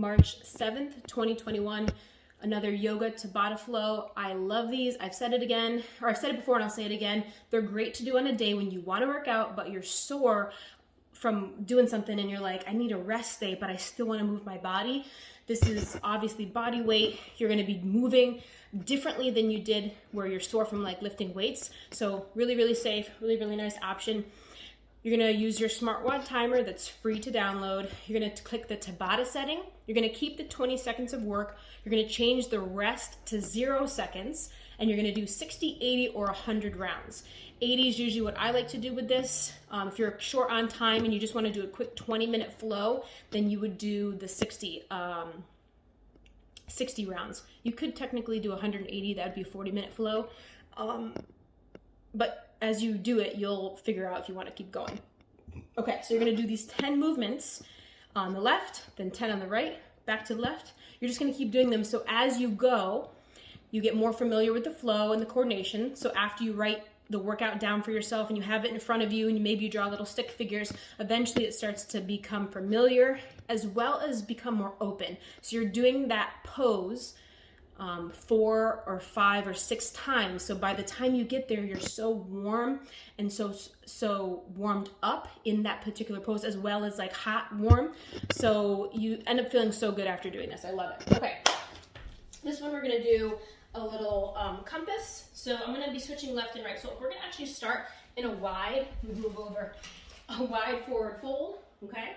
March 7th, 2021. Another yoga Tabata flow. I love these. I've said it again, or I've said it before and I'll say it again. They're great to do on a day when you want to work out, but you're sore from doing something and you're like, I need a rest day, but I still want to move my body. This is obviously body weight. You're going to be moving differently than you did where you're sore from like lifting weights. So really, really safe, really, really nice option. You're gonna use your smartwatch timer that's free to download. You're gonna click the Tabata setting. You're gonna keep the 20 seconds of work. You're gonna change the rest to 0 seconds, and you're gonna do 60, 80, or 100 rounds. 80 is usually what I like to do with this. If you're short on time and you just wanna do a quick 20-minute flow, then you would do the 60 rounds. You could technically do 180, that would be a 40-minute flow. But as you do it, you'll figure out if you want to keep going. Okay, so you're going to do these 10 movements on the left, then 10 on the right, back to the left. You're just going to keep doing them. So as you go, you get more familiar with the flow and the coordination. So after you write the workout down for yourself and you have it in front of you and maybe you draw little stick figures, eventually it starts to become familiar as well as become more open. So you're doing that pose 4 or 5 or 6 times. So by the time you get there, you're so warm and so warmed up in that particular pose, as well as like hot, warm. So you end up feeling so good after doing this. I love it. Okay, this one we're gonna do a little compass. So I'm gonna be switching left and right. So we're gonna actually start in a wide, move over, a wide forward fold, okay?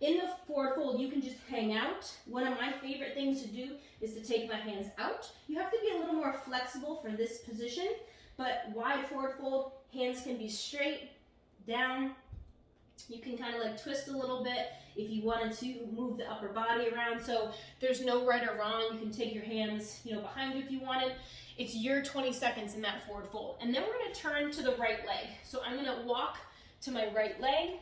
In the forward fold, you can just hang out. One of my favorite things to do is to take my hands out. You have to be a little more flexible for this position, but wide forward fold, hands can be straight, down. You can kind of like twist a little bit if you wanted to move the upper body around. So there's no right or wrong. You can take your hands, behind you if you wanted. It's your 20 seconds in that forward fold. And then we're gonna turn to the right leg. So I'm gonna walk to my right leg,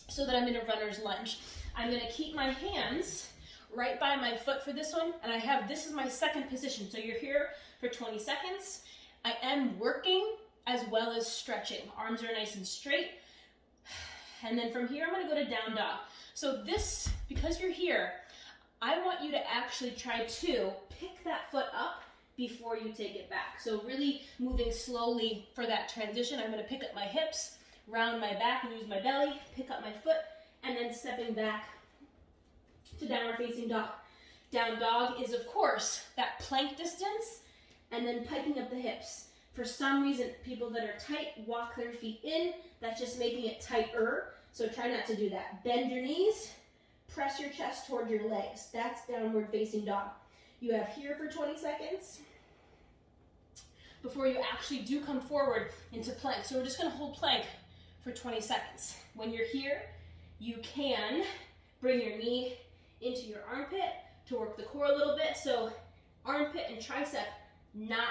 so that I'm in a runner's lunge. I'm gonna keep my hands right by my foot for this one, and this is my second position. So you're here for 20 seconds. I am working as well as stretching. Arms are nice and straight. And then from here, I'm gonna go to down dog. So this, because you're here, I want you to actually try to pick that foot up before you take it back. So really moving slowly for that transition. I'm gonna pick up my hips, round my back and use my belly, pick up my foot, and then stepping back to downward facing dog. Down dog is, of course, that plank distance, and then piking up the hips. For some reason, people that are tight walk their feet in. That's just making it tighter, so try not to do that. Bend your knees, press your chest toward your legs. That's downward facing dog. You have here for 20 seconds before you actually do come forward into plank. So we're just gonna hold plank for 20 seconds. When you're here, you can bring your knee into your armpit to work the core a little bit. So armpit and tricep, not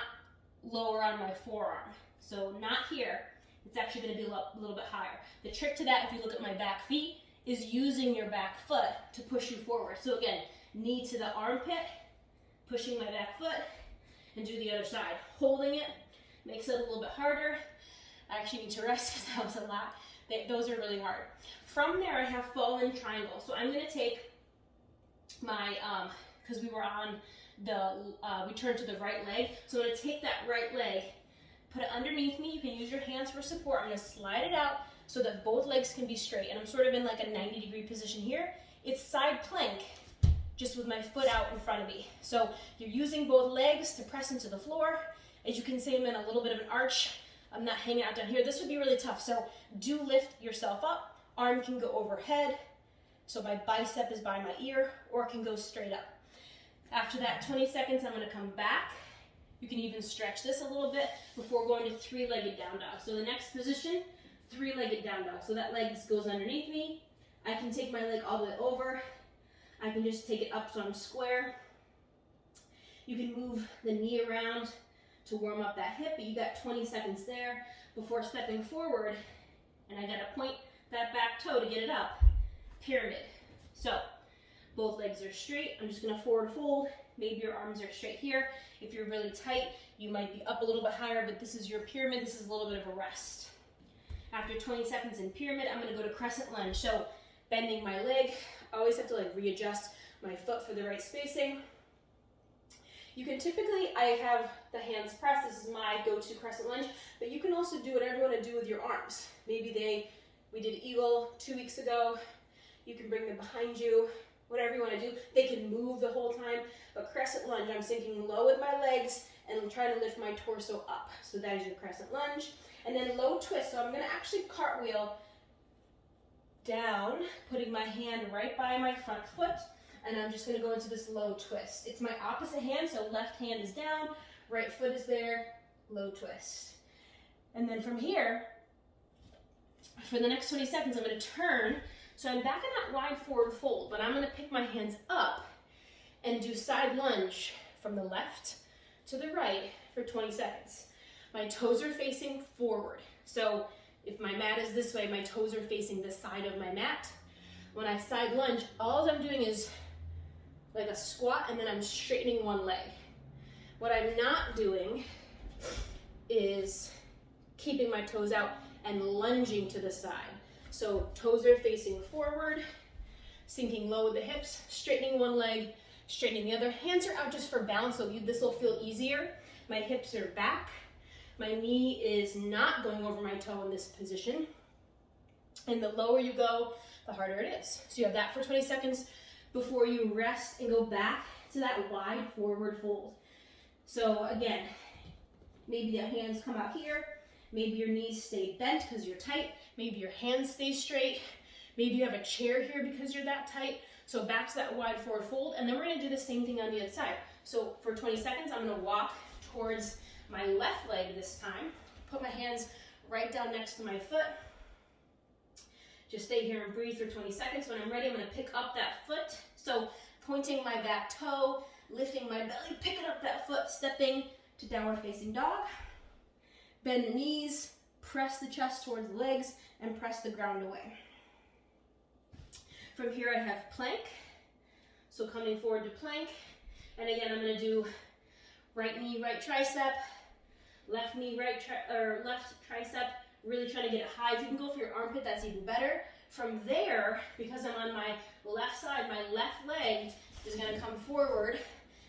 lower on my forearm. So not here, it's actually gonna be a little bit higher. The trick to that, if you look at my back feet, is using your back foot to push you forward. So again, knee to the armpit, pushing my back foot, and do the other side. Holding it makes it a little bit harder. I actually need to rest because that was a lot. Those are really hard. From there, I have fallen triangle. So I'm gonna take my, because we were on we turned to the right leg. So I'm gonna take that right leg, put it underneath me. You can use your hands for support. I'm gonna slide it out so that both legs can be straight. And I'm sort of in like a 90-degree position here. It's side plank, just with my foot out in front of me. So you're using both legs to press into the floor. As you can see, I'm in a little bit of an arch. I'm not hanging out down here. This would be really tough. So do lift yourself up. Arm can go overhead. So my bicep is by my ear, or it can go straight up. After that 20 seconds, I'm gonna come back. You can even stretch this a little bit before going to 3-legged down dog. So the next position, 3-legged down dog. So that leg goes underneath me. I can take my leg all the way over. I can just take it up so I'm square. You can move the knee around to warm up that hip, but you got 20 seconds there before stepping forward, and I gotta point that back toe to get it up. Pyramid. So both legs are straight. I'm just gonna forward fold. Maybe your arms are straight here. If you're really tight, you might be up a little bit higher, but this is your pyramid. This is a little bit of a rest. After 20 seconds in pyramid, I'm gonna go to crescent lunge. So bending my leg, I always have to like readjust my foot for the right spacing. You can typically, I have the hands pressed. This is my go-to crescent lunge, but you can also do whatever you want to do with your arms. Maybe we did eagle 2 weeks ago. You can bring them behind you, whatever you want to do. They can move the whole time, but crescent lunge, I'm sinking low with my legs and I'm trying to lift my torso up. So that is your crescent lunge. And then low twist, so I'm going to actually cartwheel down, putting my hand right by my front foot, and I'm just going to go into this low twist. It's my opposite hand, so left hand is down, right foot is there, low twist. And then from here, for the next 20 seconds, I'm going to turn. So I'm back in that wide forward fold, but I'm going to pick my hands up and do side lunge from the left to the right for 20 seconds. My toes are facing forward. So if my mat is this way, my toes are facing the side of my mat. When I side lunge, all I'm doing is like a squat, and then I'm straightening one leg. What I'm not doing is keeping my toes out and lunging to the side. So toes are facing forward, sinking low with the hips, straightening one leg, straightening the other. Hands are out just for balance, so this will feel easier. My hips are back. My knee is not going over my toe in this position. And the lower you go, the harder it is. So you have that for 20 seconds before you rest and go back to that wide forward fold. So again, maybe the hands come out here. Maybe your knees stay bent because you're tight. Maybe your hands stay straight. Maybe you have a chair here because you're that tight. So back to that wide forward fold. And then we're gonna do the same thing on the other side. So for 20 seconds, I'm gonna walk towards my left leg this time. Put my hands right down next to my foot. Just stay here and breathe for 20 seconds. When I'm ready, I'm gonna pick up that foot. So pointing my back toe, lifting my belly, picking up that foot, stepping to downward facing dog. Bend the knees, press the chest towards the legs, and press the ground away. From here, I have plank. So coming forward to plank. And again, I'm gonna do right knee, right tricep, left knee, left tricep, really trying to get it high. If you can go for your armpit, that's even better. From there, because I'm on my left side, my left leg is gonna come forward,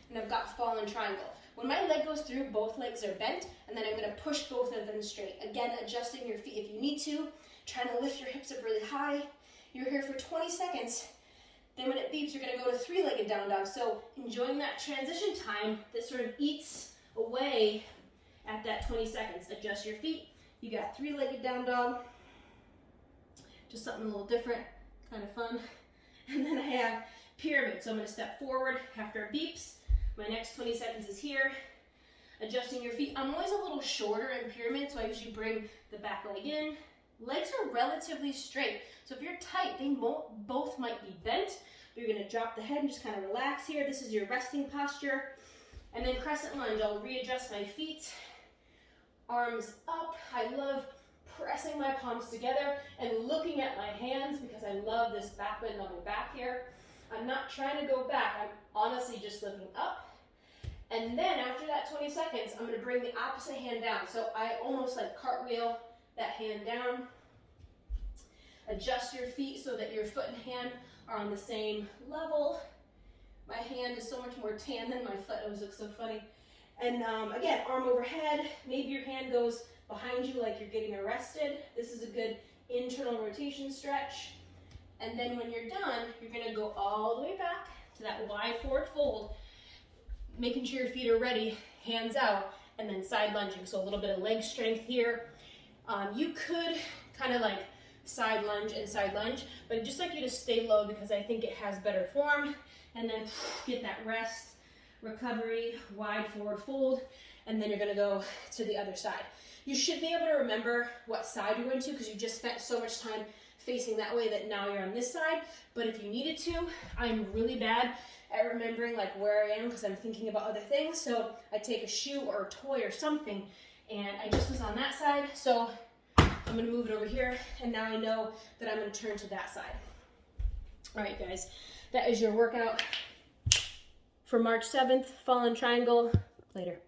and I've got fallen triangle. When my leg goes through, both legs are bent, and then I'm gonna push both of them straight. Again, adjusting your feet if you need to, trying to lift your hips up really high. You're here for 20 seconds. Then when it beeps, you're gonna go to three-legged down dog. So enjoying that transition time that sort of eats away at that 20 seconds. Adjust your feet. You got three-legged down dog. Just something a little different, kind of fun. And then I have pyramid. So I'm gonna step forward after it beeps. My next 20 seconds is here. Adjusting your feet. I'm always a little shorter in pyramid, so I usually bring the back leg in. Legs are relatively straight. So if you're tight, they both might be bent. But you're gonna drop the head and just kind of relax here. This is your resting posture. And then crescent lunge, I'll readjust my feet. Arms up. I love pressing my palms together and looking at my hands because I love this back bend on my back here. I'm not trying to go back. I'm honestly just looking up. And then after that 20 seconds, I'm gonna bring the opposite hand down. So I almost like cartwheel that hand down. Adjust your feet so that your foot and hand are on the same level. My hand is so much more tan than my foot. It always looks so funny. And again, arm overhead. Maybe your hand goes behind you like you're getting arrested. This is a good internal rotation stretch. And then when you're done, you're gonna go all the way back to that wide forward fold, making sure your feet are ready, hands out, and then side lunging. So a little bit of leg strength here. You could kind of like side lunge and side lunge, but I'd just like you to stay low because I think it has better form. And then get that rest, recovery, wide forward fold, and then you're gonna go to the other side. You should be able to remember what side you're going to because you just spent so much time facing that way that now you're on this side. But if you needed to, I'm really bad at remembering like where I am because I'm thinking about other things. So I take a shoe or a toy or something, and I just was on that side. So I'm gonna move it over here, and now I know that I'm gonna turn to that side. All right, guys, that is your workout for March 7th, fallen triangle. Later.